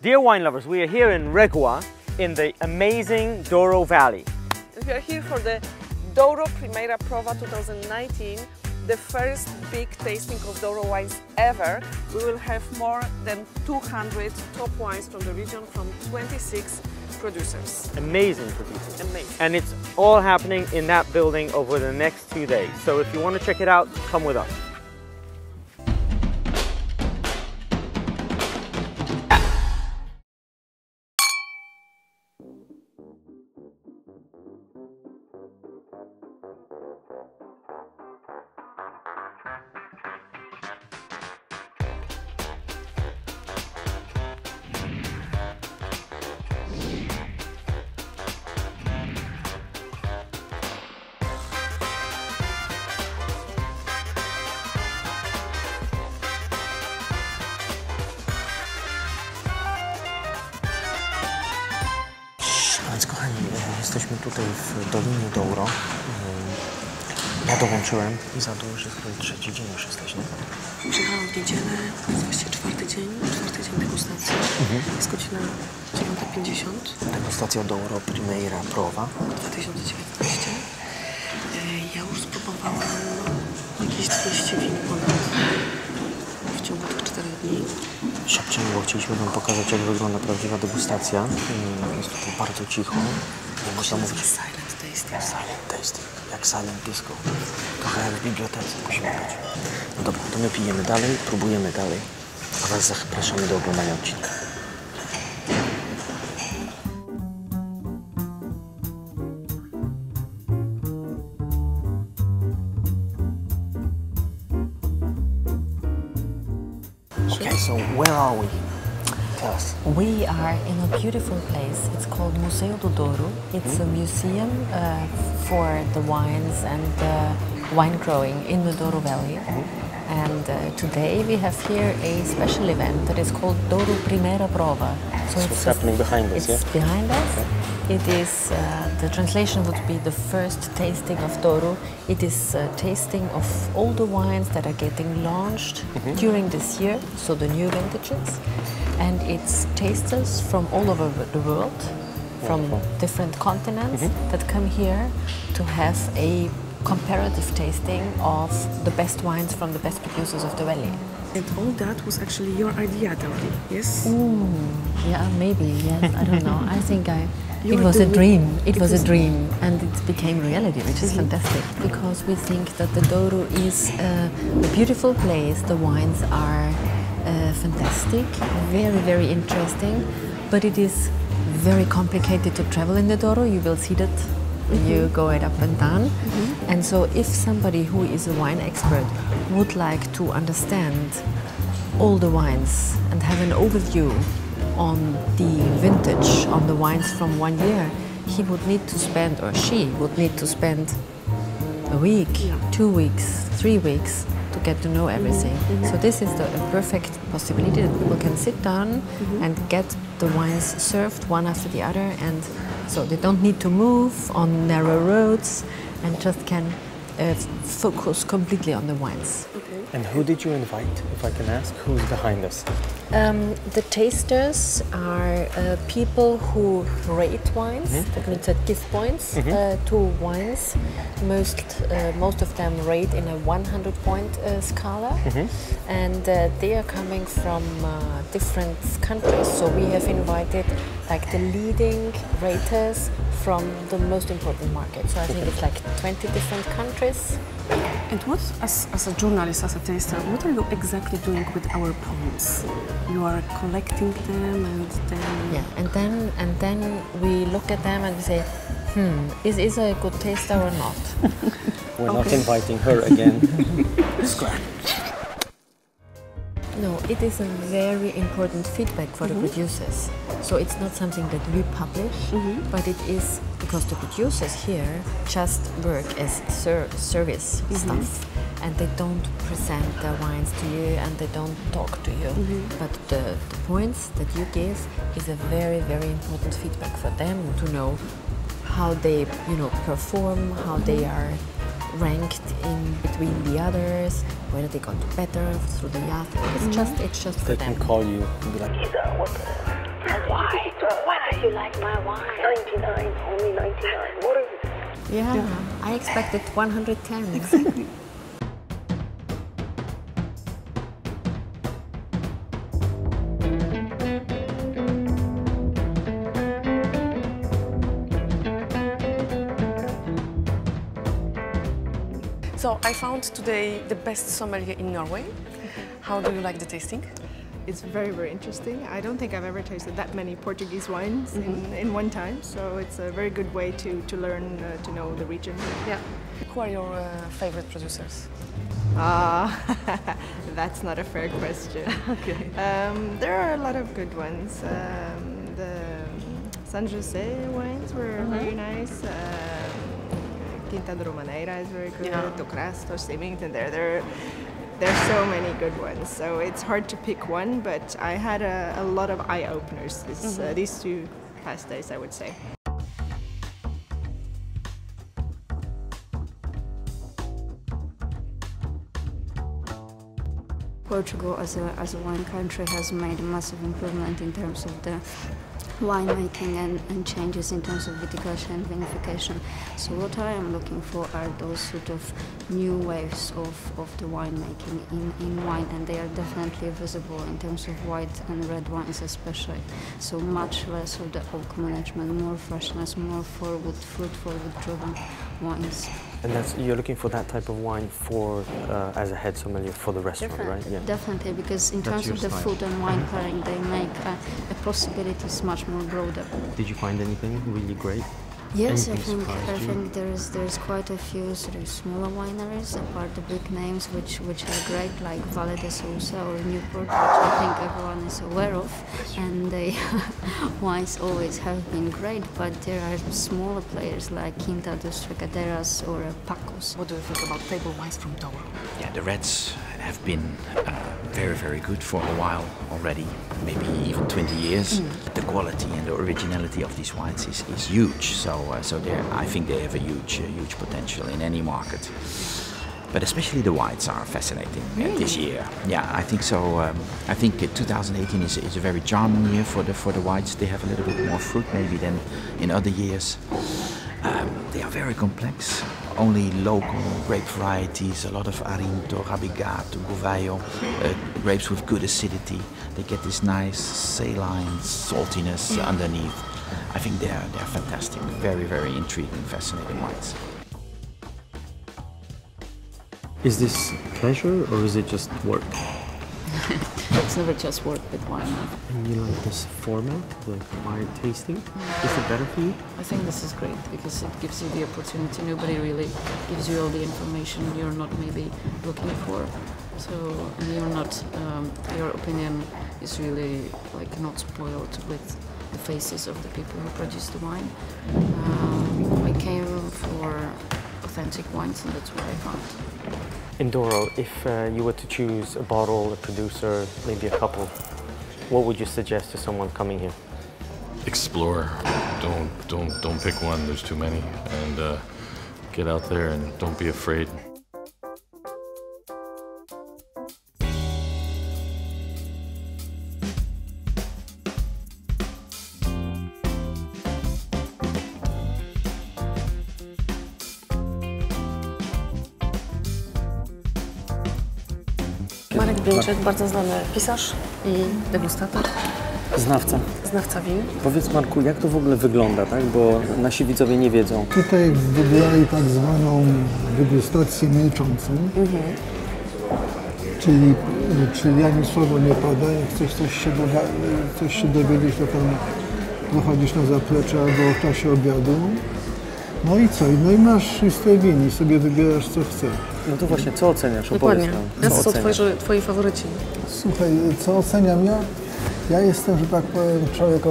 Dear wine lovers, we are here in Regua in the amazing Douro Valley. We are here for the Douro Primeira Prova 2019, the first big tasting of Douro wines ever. We will have more than 200 top wines from the region from 26 producers. Amazing producers. Amazing. And it's all happening in that building over the next 2 days. So if you want to check it out, come with us. Więc kochani, jesteśmy tutaj w Dolinie Douro. Ja dołączyłem i za to już jest trzeci dzień już jesteś, nie? Przyjechałam w niedzielę, to jest właściwie czwarty dzień degustacji. Jest godzina 9:50. Degustacja Douro Primeira Prova 2019. Ja już spróbowałam jakieś 200 win ponad w ciągu tych 4 dni. Szybciej, bo chcieliśmy wam pokazać, jak wygląda prawdziwa degustacja. Jest tutaj bardzo cicho. Nie można mówić. Silent tasting. Silent tasting. Jak silent disco. Trochę jak w bibliotece musimy być. No dobra, to my pijemy dalej, próbujemy dalej. A was zapraszamy do oglądania odcinka. Okay, so where are we? Tell us. We are in a beautiful place. It's called Museu do Douro. It's a museum for the wines and wine growing in the Douro Valley. And today we have here a special event that is called Douro Primeira Prova. So it's happening behind us, It's behind us. Okay. It is, the translation would be the first tasting of Douro. It is a tasting of all the wines that are getting launched during this year, so the new vintages. And it's tasters from all over the world, from different continents that come here to have a comparative tasting of the best wines from the best producers of the valley. And all that was actually your idea, Dolly, yes? Yeah, maybe, yes, I don't know. I think it was a dream. It was a dream, and it became reality, which is fantastic. Because we think that the Douro is a beautiful place. The wines are fantastic, very, very interesting, but it is very complicated to travel in the Douro. You will see that when you go it up and down. And so if somebody who is a wine expert would like to understand all the wines and have an overview on the vintage, on the wines from 1 year, he would need to spend, or she would need to spend a week, 2 weeks, 3 weeks to get to know everything. So this is a perfect possibility that people can sit down and get the wines served one after the other, and so they don't need to move on narrow roads and just can focus completely on the wines. And who did you invite, if I can ask? Who's behind us? The tasters are people who rate wines. That means that give points to wines. Most of them rate in a 100-point scala, and they are coming from different countries. So we have invited like the leading raters from the most important markets. So I think it's like 20 different countries. And what, as a journalist, as a taster, what are you exactly doing with our poems? You are collecting them and then... Yeah, and then we look at them and we say, is a good taster or not? We're not inviting her again. Scratch. No, it is a very important feedback for the producers. So it's not something that we publish, but it is because the producers here just work as service stuff, and they don't present their wines to you and they don't talk to you. But the points that you give is a very, very important feedback for them to know how they, perform, how they are ranked in between the others, whether they got better through the yacht. It's just for they them. They can call you and be like, you like my wine? 99, only 99. What is it? Yeah, I expected 110. Exactly. So I found today the best sommelier in Norway. How do you like the tasting? It's very, very interesting. I don't think I've ever tasted that many Portuguese wines in one time, so it's a very good way to learn to know the region. Yeah. Who are your favorite producers? That's not a fair question. Okay. There are a lot of good ones. The San Jose wines were very nice. Quinta do Maneira is very good. Yeah. Do Crasto, Symington, there's so many good ones. So it's hard to pick one, but I had a lot of eye openers these 2 past days, I would say. Portugal as a wine country has made a massive improvement in terms of the winemaking and changes in terms of viticulture and vinification. So what I am looking for are those sort of new waves of the winemaking in wine, and they are definitely visible in terms of white and red wines especially. So much less of the oak management, more freshness, more fruit forward driven wines. And you're looking for that type of wine for as a head sommelier for the restaurant, right? Yeah. Definitely, because in terms of the food and wine pairing, they make the possibilities much more broader. Did you find anything really great? Yes, I Anything think surprised you? there's quite a few sort of smaller wineries, apart the big names which are great, like Valle de Sousa or Newport, which I think everyone is aware of, and the wines always have been great. But there are smaller players like Quinta dos Recaderas or Pacos. What do you think about table wines from Douro? Yeah, the reds have been very, very good for a while already, maybe even 20 years. The quality and the originality of these wines is huge, so I think they have a huge potential in any market. But especially the whites are fascinating this year. Yeah, I think so. I think 2018 is a very charming year for the whites. They have a little bit more fruit maybe than in other years. They are very complex. Only local grape varieties, a lot of Arinto, Rabigato, Govello, grapes with good acidity. They get this nice saline saltiness underneath. I think they're fantastic. Very, very intriguing, fascinating wines. Is this pleasure or is it just work? It's never just work with wine. And you like this format, the wine tasting? Is it better for you? I think this is great because it gives you the opportunity. Nobody really gives you all the information you're not maybe looking for. So you're not, your opinion is really like not spoiled with the faces of the people who produce the wine. I came for authentic wines, and that's what I found. In Douro, if you were to choose a bottle, a producer, maybe a couple, what would you suggest to someone coming here? Explore. Don't pick one. There's too many, and get out there and don't be afraid. Marek Bieńczek, bardzo znany pisarz i degustator, znawca win. Powiedz Marku, jak to w ogóle wygląda, tak? Bo nasi widzowie nie wiedzą. Tutaj wybrali tak zwaną degustację milczącą, czyli ani słowo nie pada, jak chcesz coś się dowiedzieć, to tam dochodzisz na zaplecze albo w czasie obiadu. No i co? No i masz listę win i sobie wybierasz co chcesz. No to właśnie, co oceniasz? Dokładnie. Opowiedz nam. Jacy są twoi faworyci? Słuchaj, co oceniam ja? Ja jestem, że tak powiem, człowiek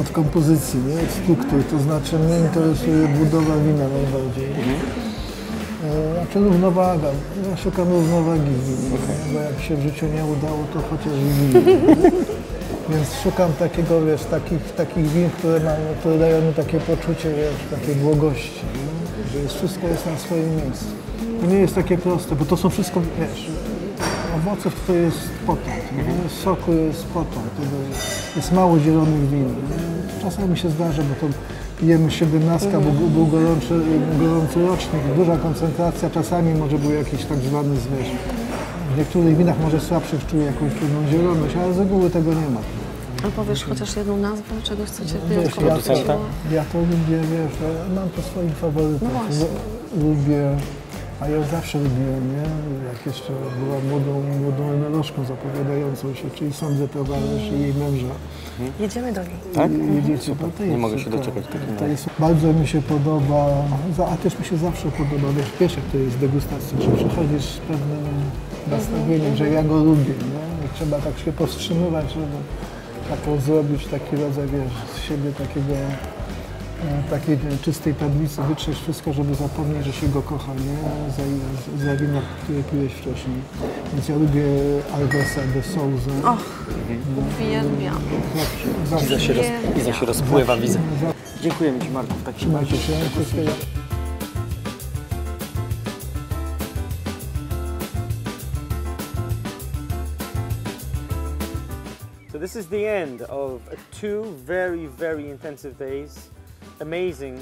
od kompozycji, nie? Od struktur, to znaczy mnie interesuje budowa wina najbardziej. Znaczy równowaga. Ja szukam równowagi w winie, bo jak się w życiu nie udało, to chociaż w winie. Więc szukam takiego, wiesz, takich win, które dają mi takie poczucie, wiesz, takiej błogości, nie? Że wszystko jest na swoim miejscu. To nie jest takie proste, bo to są wszystko, wiesz, owoców to jest potąd, nie? Soku jest potąd, jest mało zielonych win. Nie? Czasami się zdarza, bo to pijemy 17, bo był gorący rocznik, duża koncentracja, czasami może był jakiś tak zwany zmierzch. W niektórych winach może słabszych czuję jakąś trudną zieloność, ale z reguły tego nie ma. A powiesz chociaż jedną nazwę czegoś, co Cię Wiesz, wyjątkowo ja to lubię, wiesz, mam to swoich faworytów. No Lubię, a ja zawsze lubiłem, nie? Jak jeszcze była młodą enolożką zapowiadającą się, czyli Sądzę towarzysz i jej męża. Jedziemy do niej. Tak? Jedziecie, to Nie jest mogę się super. doczekać. To jest, bardzo mi się podoba, a też mi się zawsze podoba, wiesz jak to jest degustacja, że przychodzisz z pewnym nastawieniem, że ja go lubię, nie? I trzeba tak się powstrzymywać, żeby taką zrobić taki rodzaj, wiesz, z siebie takiej czystej tablicy, wytrzeć wszystko, żeby zapomnieć, że się go kocha, nie? Za wina, które piłeś wcześniej. Więc ja lubię Alvesa de Souza. Uwielbiam. Wiza się rozpływa, widzę. Dziękujemy Ci, Marku, tak się Trzymajcie się. So this is the end of 2 very, very intensive days. Amazing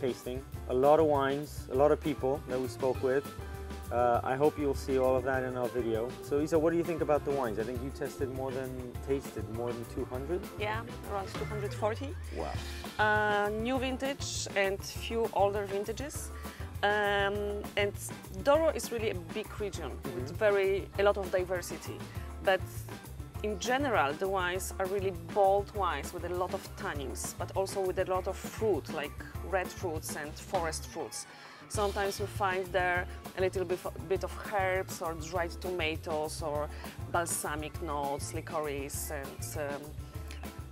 tasting. A lot of wines, a lot of people that we spoke with. I hope you'll see all of that in our video. So Isa, what do you think about the wines? I think you tasted more than 200? Yeah, around 240. Wow. New vintage and few older vintages. And Douro is really a big region with a lot of diversity. But in general, the wines are really bold wines with a lot of tannins, but also with a lot of fruit, like red fruits and forest fruits. Sometimes you find there a little bit of herbs or dried tomatoes or balsamic notes, licorice and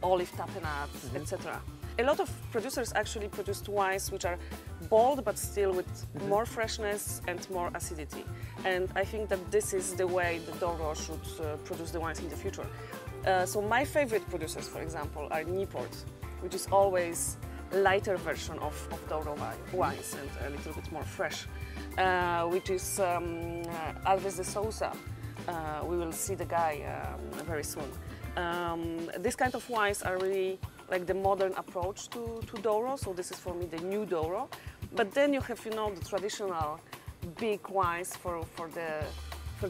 olive tapenade, etc. A lot of producers actually produced wines which are bold but still with more freshness and more acidity. And I think that this is the way the Douro should produce the wines in the future. So my favorite producers, for example, are Newport, which is always lighter version of Douro wines and a little bit more fresh, which is Alves de Souza. We will see the guy very soon. This kind of wines are really like the modern approach to Douro, so this is for me the new Douro. But then you have, you know, the traditional big wines for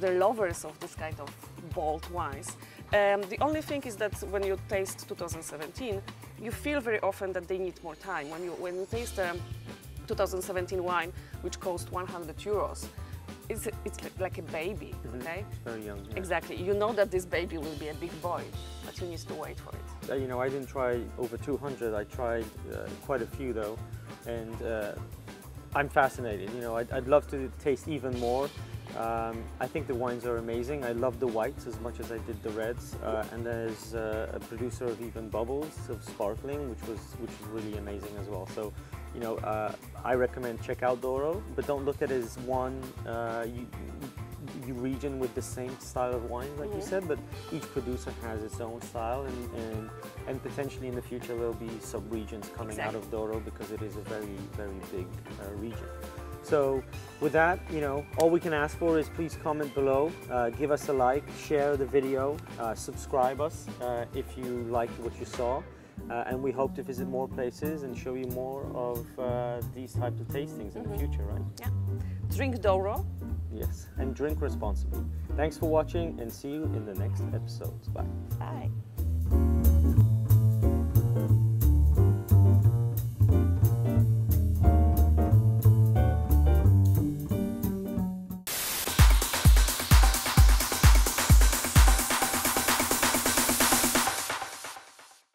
the lovers of this kind of bold wines. The only thing is that when you taste 2017, you feel very often that they need more time. When you taste a 2017 wine, which cost 100 euros, it's like a baby, okay? It's very young. Yeah. Exactly. You know that this baby will be a big boy, but you need to wait for it. You know, I didn't try over 200. I tried quite a few though, and I'm fascinated. You know, I'd love to taste even more. I think the wines are amazing. I love the whites as much as I did the reds, and there's a producer of even bubbles of sparkling, which is really amazing as well. So, you know, I recommend check out Douro, but don't look at it as one region with the same style of wine, like you said. But each producer has its own style, and potentially in the future there'll be sub-regions coming out of Douro because it is a very, very big region. So with that, you know, all we can ask for is please comment below, give us a like, share the video, subscribe us if you liked what you saw, and we hope to visit more places and show you more of these types of tastings in the future, right? Yeah. Drink Douro. Yes, and drink responsibly. Thanks for watching and see you in the next episodes. Bye. Bye.